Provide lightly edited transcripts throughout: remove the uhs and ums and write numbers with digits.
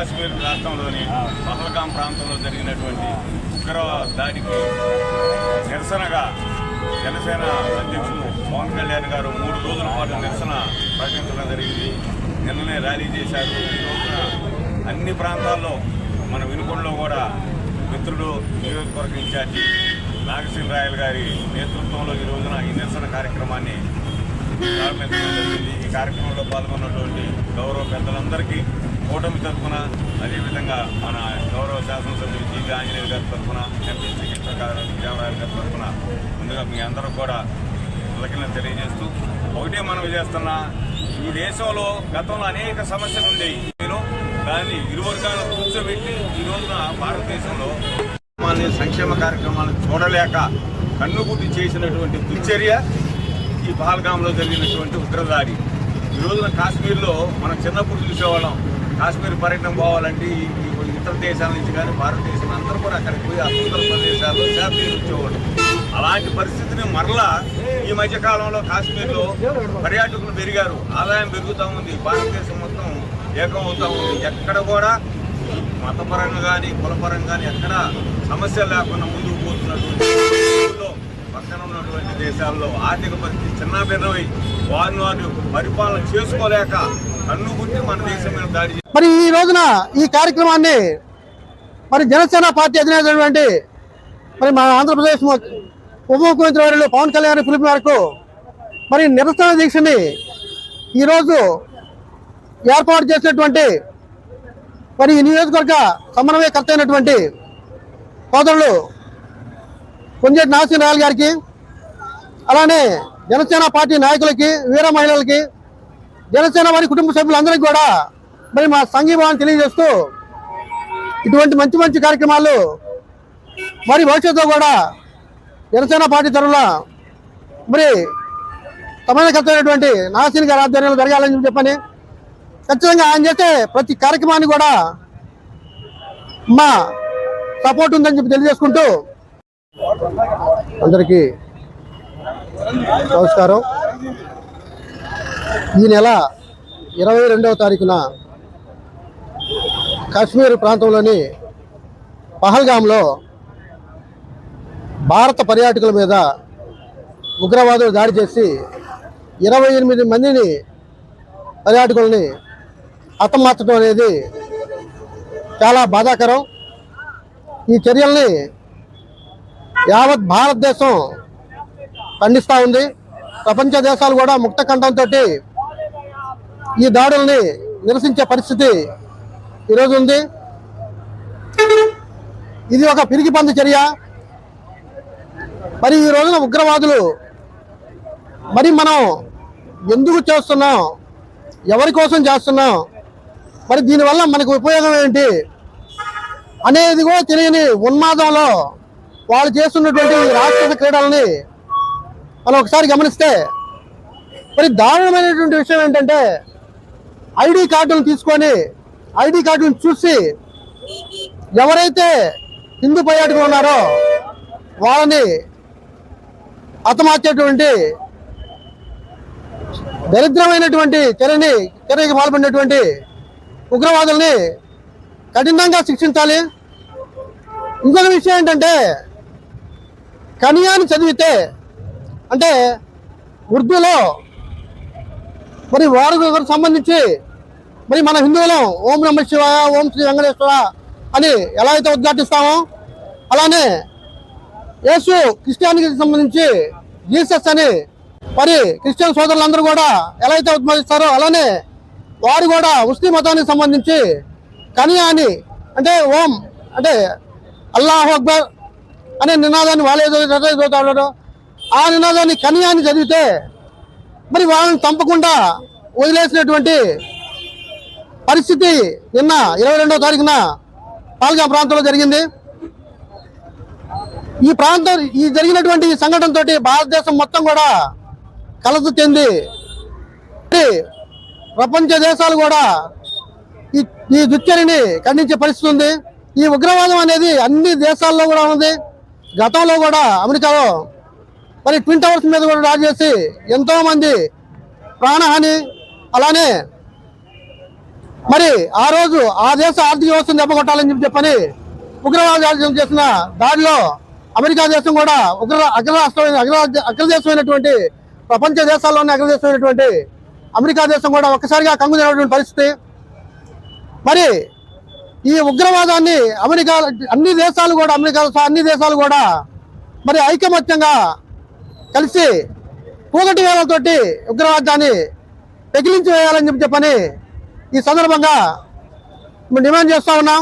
కాశ్మీర్ రాష్ట్రంలోని పహల్గాం ప్రాంతంలో జరిగినటువంటి ఉగ్రవాద దాడికి నిరసనగా జనసేన అధ్యక్షులు పవన్ కళ్యాణ్ గారు 3 రోజుల పాటు నిరసన ప్రకటించడం జరిగింది. నిన్ననే ర్యాలీ చేశారు. ఈ రోజున అన్ని ప్రాంతాల్లో మన వినుకొండలో కూడా మిత్రుడు నియోజకవర్గ ఇన్ఛార్జి నాగసింహరాయలు గారి నేతృత్వంలో ఈ రోజున ఈ నిరసన కార్యక్రమాన్ని ప్రారంభించడం జరిగింది. ఈ కార్యక్రమంలో పాల్గొన్నటువంటి గౌరవ పెద్దలందరికీ కూటమి తరఫున, అదేవిధంగా మన గౌరవ శాసనసభ్యులు జీవి ఆంజనేయులు గారి తరఫున, ఎంపీ శ్రీకృష్ణదేవరాయలు గారి తరఫున ముందుగా మీ అందరూ కూడా కృతజ్ఞతలు తెలియజేస్తూ ఒకటే మనం చేస్తున్న ఈ దేశంలో గతంలో అనేక సమస్యలు ఉండేవి. దాన్ని ఇరు వర్గాలను కూర్చోబెట్టి ఈ రోజున భారతదేశంలో సంక్షేమ కార్యక్రమాలను చూడలేక కన్నుగుడ్డి చేసినటువంటి దుశ్చర్య ఈ పహల్గాంలో జరిగినటువంటి ఉగ్రదాడి. ఈ రోజున కాశ్మీర్లో మనం చిన్నప్పుడు చూసేవాళ్ళం. కాశ్మీర్ పర్యటన పోవాలంటే ఇతర దేశాల నుంచి కానీ భారతదేశం అందరూ కూడా అక్కడికి పోయి ఆ సుందర ప్రదేశాల్లో సేఫ్టీలు వచ్చేవాళ్ళు. అలాంటి పరిస్థితిని మరలా ఈ మధ్యకాలంలో కాశ్మీర్లో పర్యాటకులు పెరిగారు, ఆదాయం పెరుగుతూ ఉంది, భారతదేశం మొత్తం ఏకం అవుతూ ఉంది. ఎక్కడ కూడా మతపరంగా కానీ కులపరంగా కానీ ఎక్కడ సమస్యలు లేకుండా ముందుకు పోతున్నటువంటి పక్కన ఉన్నటువంటి దేశాల్లో ఆర్థిక పరిస్థితి చిన్నాభిన్నమై వారు పరిపాలన చేసుకోలేక కన్నుగుట్టి మన దేశం మీద దాడి. మరి ఈ రోజున ఈ కార్యక్రమాన్ని మరి జనసేన పార్టీ అధినేత మరి మన ఆంధ్రప్రదేశ్ ఉప ముఖ్యమంత్రి వర్యులు పవన్ కళ్యాణ్ పిలుపు మేరకు మరి నిరసన దీక్షని ఈరోజు ఏర్పాటు చేసినటువంటి మరి ఈ నియోజకవర్గ సమన్వయకర్త అయినటువంటి సోదరులు కొంజేటి నాగసింహరాయలు గారికి, అలానే జనసేన పార్టీ నాయకులకి, వీర మహిళలకి, జనసేన వారి కుటుంబ సభ్యులందరికీ కూడా మరి మా సంఘీభావాన్ని తెలియజేస్తూ ఇటువంటి మంచి మంచి కార్యక్రమాలు మరి భవిష్యత్తులో కూడా జనసేన పార్టీ తరఫున మరి సమన్వయకర్త అయినటువంటి నాగసింహ గారి ఆధ్వర్యంలో జరగాలని చెప్పని ఖచ్చితంగా ఆయన చేసే ప్రతి కార్యక్రమాన్ని కూడా మా సపోర్ట్ ఉందని చెప్పి తెలియజేసుకుంటూ అందరికీ నమస్కారం. ఈ నెల 22వ తారీఖున కాశ్మీర్ ప్రాంతంలోని పహల్గాంలో భారత పర్యాటకుల మీద ఉగ్రవాదులు దాడి చేసి 28 మందిని పర్యాటకుల్ని హతమార్చడం అనేది చాలా బాధాకరం. ఈ చర్యల్ని యావత్ భారతదేశం ఖండిస్తూ ఉంది. ప్రపంచ దేశాలు కూడా ముక్త కంఠంతో ఈ దాడుల్ని నిరసించే పరిస్థితి ఈరోజు ఉంది. ఇది ఒక పిరికిపంది చర్య. మరి ఈ రోజున ఉగ్రవాదులు మరి మనం ఎందుకు చేస్తున్నాం, ఎవరి కోసం చేస్తున్నాం, మరి దీనివల్ల మనకు ఉపయోగం ఏంటి అనేది కూడా తెలియని ఉన్మాదంలో వాళ్ళు చేస్తున్నటువంటి రాక్షస క్రీడల్ని మనం ఒకసారి గమనిస్తే మరి దారుణమైనటువంటి విషయం ఏంటంటే ఐడి కార్డులను తీసుకొని ఐడి కార్డులను చూసి ఎవరైతే హిందూ పర్యాటకులు ఉన్నారో వాళ్ళని హతమార్చేటువంటి దరిద్రమైనటువంటి చర్యకి పాల్పడినటువంటి ఉగ్రవాదుల్ని కఠినంగా శిక్షించాలి. ఇంకొక విషయం ఏంటంటే కనియాని చదివితే అంటే ఉర్దూలో మరి వారికి సంబంధించి మరి మన హిందువులం ఓం నమ శివాయ, ఓం శ్రీ వెంకటేశ్వర అని ఎలా అయితే ఉద్ఘాటిస్తామో అలానే యేసు క్రిస్టియానికి సంబంధించి జీసస్ అని మరి క్రిస్టియన్ సోదరులందరూ కూడా ఎలా అయితే ఉద్ఘాటిస్తారో అలానే వారు కూడా ముస్లిం మతానికి సంబంధించి కనియా అని అంటే ఓం అంటే అల్లాహు అక్బర్ అనే నినాదాన్ని వాళ్ళు ఏదో ఆ నినాదాన్ని కనియా అని చదివితే మరి వాళ్ళని చంపకుండా వదిలేసినటువంటి పరిస్థితి నిన్న 22వ తారీఖున పహల్గాం ప్రాంతంలో జరిగింది. ఈ జరిగినటువంటి సంఘటనతో భారతదేశం మొత్తం కూడా కలత చెంది ప్రపంచ దేశాలు కూడా ఈ దుశ్చర్యని ఖండించే పరిస్థితి ఉంది. ఈ ఉగ్రవాదం అనేది అన్ని దేశాల్లో కూడా ఉంది. గతంలో కూడా అమెరికాలో మరి ట్విన్ టవర్స్ మీద కూడా దాడి చేసి ఎంతో మంది ప్రాణహాని అలానే మరి ఆ రోజు ఆ దేశ ఆర్థిక వ్యవస్థను దెబ్బకొట్టాలని చెప్పని ఉగ్రవాదాలు చేసిన దాడిలో అమెరికా దేశం కూడా అగ్రదేశమైనటువంటి ప్రపంచ దేశాల్లోనే అగ్రదేశమైనటువంటి అమెరికా దేశం కూడా ఒక్కసారిగా కంగుతినటువంటి పరిస్థితి. మరి ఈ ఉగ్రవాదాన్ని అన్ని దేశాలు కూడా మరి ఐకమత్యంగా కలిసి కూగటి వేలతోటి ఉగ్రవాదాన్ని పెకిలించి వేయాలని చెప్పని ఈ సందర్భంగా మేము డిమాండ్ చేస్తా ఉన్నాం.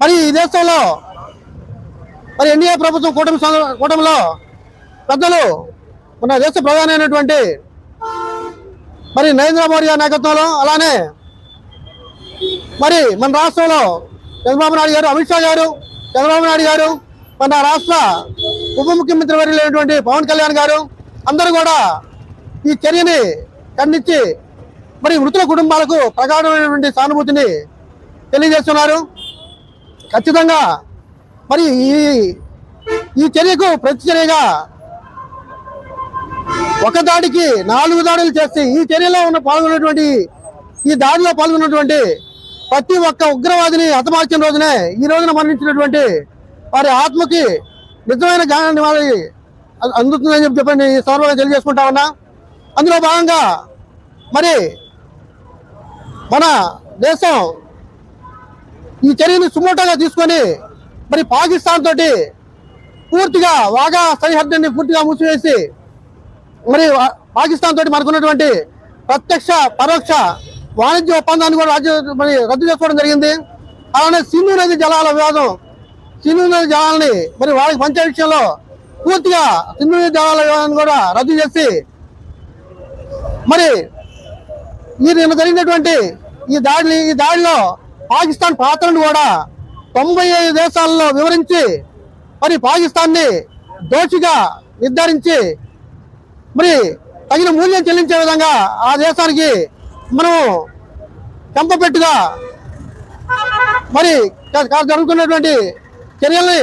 మరి ఈ దేశంలో మరి ఎన్డీఏ ప్రభుత్వం కూటమిలో పెద్దలు మన దేశ ప్రధాని అయినటువంటి మరి నరేంద్ర మోడీ గారి నాయకత్వంలో, అలానే మరి మన రాష్ట్రంలో చంద్రబాబు నాయుడు గారు, అమిత్ షా గారు, చంద్రబాబు నాయుడు గారు, మన రాష్ట్ర ఉప ముఖ్యమంత్రి వర్యులైనటువంటి పవన్ కళ్యాణ్ గారు అందరూ కూడా ఈ చర్యని ఖండించి మరి మృతుల కుటుంబాలకు ప్రగాఢమైనటువంటి సానుభూతిని తెలియజేస్తున్నారు. ఖచ్చితంగా మరి ఈ చర్యకు ప్రతిచర్యగా ఒక దాడికి 4 దాడులు చేసి ఈ చర్యలో ఈ దాడిలో పాల్గొన్నటువంటి ప్రతి ఒక్క ఉగ్రవాదిని హతమార్చిన రోజునే ఈ రోజున మరణించినటువంటి వారి ఆత్మకి నిజమైన జ్ఞానాన్ని వారి అందుతుందని చెప్పని ఈ సందర్భంగా తెలియజేసుకుంటా ఉన్నా. అందులో భాగంగా మరి మన దేశం ఈ చర్యను సుమోటోగా తీసుకొని మరి పాకిస్తాన్ తోటి పూర్తిగా వాగా సరిహద్దుని పూర్తిగా మూసివేసి మరి పాకిస్తాన్ తోటి మనకున్నటువంటి ప్రత్యక్ష పరోక్ష వాణిజ్య ఒప్పందాన్ని కూడా రద్దు చేసుకోవడం జరిగింది. అలానే సింధు నది జలాలని మరి వాళ్ళకి పంచే విషయంలో పూర్తిగా సింధు నది జలాల వివాదాన్ని కూడా రద్దు చేసి మరి నిన్న జరిగినటువంటి ఈ దాడిలో పాకిస్తాన్ పాత్రను కూడా 95 దేశాలలో వివరించి మరి పాకిస్తాన్ని దోషిగా నిర్ధారించి మరి తగిన మూల్యం చెల్లించే విధంగా ఆ దేశానికి మనము చెంపపెట్టుగా మరి జరుగుతున్నటువంటి చర్యల్ని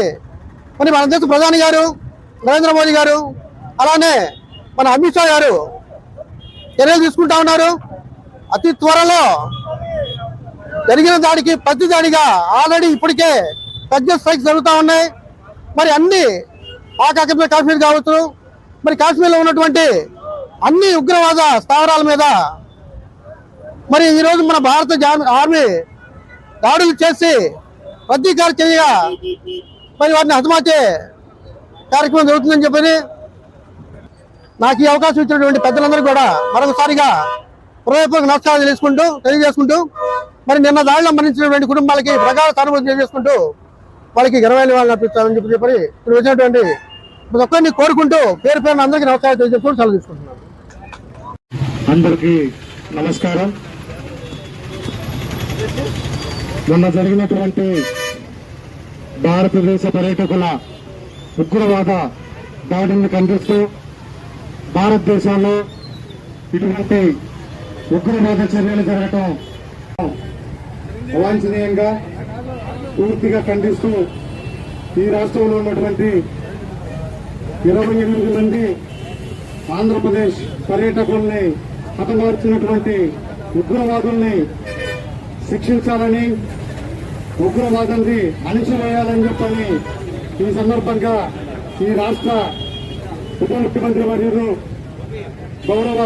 మరి మన దేశ ప్రధాని గారు నరేంద్ర మోదీ గారు, అలానే మన అమిత్ షా గారు చర్యలు తీసుకుంటా ఉన్నారు. అతి త్వరలో జరిగిన దాడికి ప్రతి దాడిగా ఆల్రెడీ ఇప్పటికే సర్జికల్ స్ట్రైక్స్ జరుగుతూ ఉన్నాయి. మరి అన్ని కాశ్మీర్ కావచ్చు, మరి కాశ్మీర్లో ఉన్నటువంటి అన్ని ఉగ్రవాద స్థావరాల మీద మరి ఈరోజు మన భారత ఆర్మీ దాడులు చేసి ప్రతీకార చర్యగా మరి వారిని హతమార్చే కార్యక్రమం జరుగుతుందని చెప్పని నాకు ఈ అవకాశం ఇచ్చినటువంటి పెద్దలందరూ కూడా మరొకసారిగా హృదయపూర్వక నమస్కారాలు తెలియజేసుకుంటూ మరి నిన్న దాడిలో మరణించినటువంటి కుటుంబాలకి ప్రగాఢ సానుభూతి తెలియజేసుకుంటూ వాళ్ళకి 20 నివాళులు అర్పిస్తామని చెప్పి ఇప్పుడు వచ్చినటువంటి ప్రతి ఒక్కరిని కోరుకుంటూ పేరు పేరున అందరికీ నమస్కారాలు తెలియజేసుకుంటూ సెలవు తీసుకుంటున్నాను. అందరికీ నమస్కారం. మొన్న జరిగినటువంటి భారతదేశ పర్యాటకుల ఉగ్రవాద దాడిని ఖండిస్తూ భారతదేశంలో ఇటువంటి ఉగ్రవాద చర్యలు జరగటం అవాంఛనీయంగా పూర్తిగా ఖండిస్తూ ఈ రాష్ట్రంలో ఉన్నటువంటి 28 మంది ఆంధ్రప్రదేశ్ పర్యాటకుల్ని హతమార్చినటువంటి ఉగ్రవాదుల్ని శిక్షించాలని, ఉగ్రవాదాన్ని అణిచివేయాలని చెప్పని ఈ సందర్భంగా ఈ రాష్ట్ర ఉప ముఖ్యమంత్రి వర్యులు గౌరవ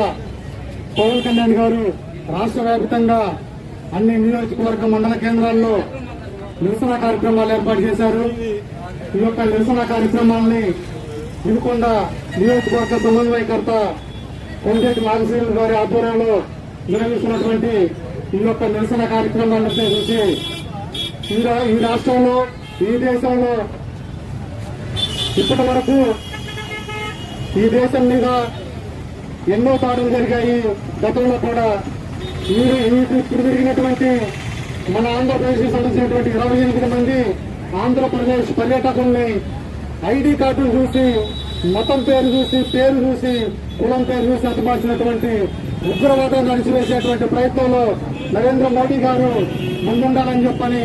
పవన్ కళ్యాణ్ గారు రాష్ట్ర వ్యాప్తంగా అన్ని నియోజకవర్గ మండల కేంద్రాల్లో నిరసన కార్యక్రమాలు ఏర్పాటు చేశారు. ఈ యొక్క నిరసన కార్యక్రమాలని వినుకొండ నియోజకవర్గ సమన్వయకర్త కొండేటి నాగశ్రీలు గారి ఆధ్వర్యంలో నిర్వహిస్తున్నటువంటి ఈ యొక్క నిరసన కార్యక్రమాలను ఉద్దేశించి ఈ రాష్ట్రంలో, ఈ దేశంలో ఇప్పటి వరకు ఈ దేశం మీద ఎన్నో దాడులు జరిగాయి. గతంలో కూడా ఇప్పుడు జరిగినటువంటి మన ఆంధ్రప్రదేశ్ సంబంధించినటువంటి 28 మంది ఆంధ్రప్రదేశ్ పర్యాటకుల్ని ఐడి కార్డులు చూసి, మతం పేరు చూసి, కులం పేరు చూసి హతమార్చినటువంటి ఉగ్రవాదాన్ని అణిచివేసేటువంటి ప్రయత్నంలో నరేంద్ర మోడీ గారు ముందుండాలని చెప్పని,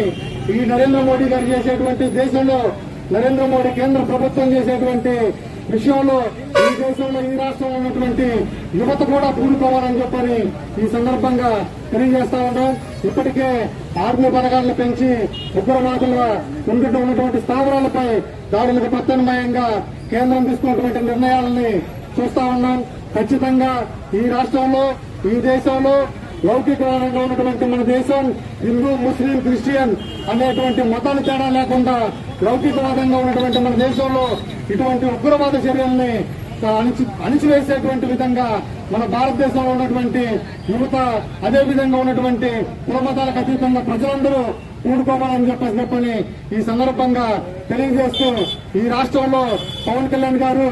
ఈ నరేంద్ర మోడీ గారు చేసేటువంటి దేశంలో నరేంద్ర మోడీ కేంద్ర ప్రభుత్వం చేసేటువంటి విషయంలో ఈ దేశంలో ఈ రాష్ట్రంలో ఉన్నటువంటి యువత కూడా పూనుకోవాలని చెప్పని ఈ సందర్భంగా తెలియజేస్తా ఉన్నాం. ఇప్పటికే ఆర్మీ బలగాలను పెంచి ఉగ్రవాదులుగా ఉన్నటువంటి స్థావరాలపై దాడులకు ప్రత్యామ్నాయంగా కేంద్రం తీసుకున్నటువంటి నిర్ణయాలని చూస్తా ఉన్నాం. ఖచ్చితంగా ఈ రాష్ట్రంలో ఈ దేశంలో లౌకికవాదంగా ఉన్నటువంటి మన దేశం హిందూ ముస్లిం క్రిస్టియన్ అనేటువంటి మతాలు తేడా లేకుండా లౌకికవాదంగా ఉన్నటువంటి మన దేశంలో ఇటువంటి ఉగ్రవాద చర్యల్ని అణిచివేసేటువంటి విధంగా మన భారతదేశంలో ఉన్నటువంటి యువత అదే విధంగా ఉన్నటువంటి కులమతాలకు అతీతంగా ప్రజలందరూ కూడుకోవాలని చెప్పని ఈ సందర్భంగా తెలియజేస్తూ ఈ రాష్ట్రంలో పవన్ కళ్యాణ్ గారు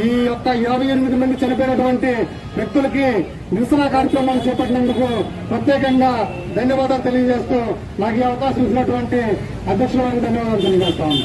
ఈ యొక్క 28 మంది చనిపోయినటువంటి వ్యక్తులకి నిరసన కార్యక్రమాలు చేపట్టినందుకు ప్రత్యేకంగా ధన్యవాదాలు తెలియజేస్తూ నాకు ఈ అవకాశం ఇచ్చినటువంటి అధ్యక్షులకు ధన్యవాదాలు తెలియజేస్తాను.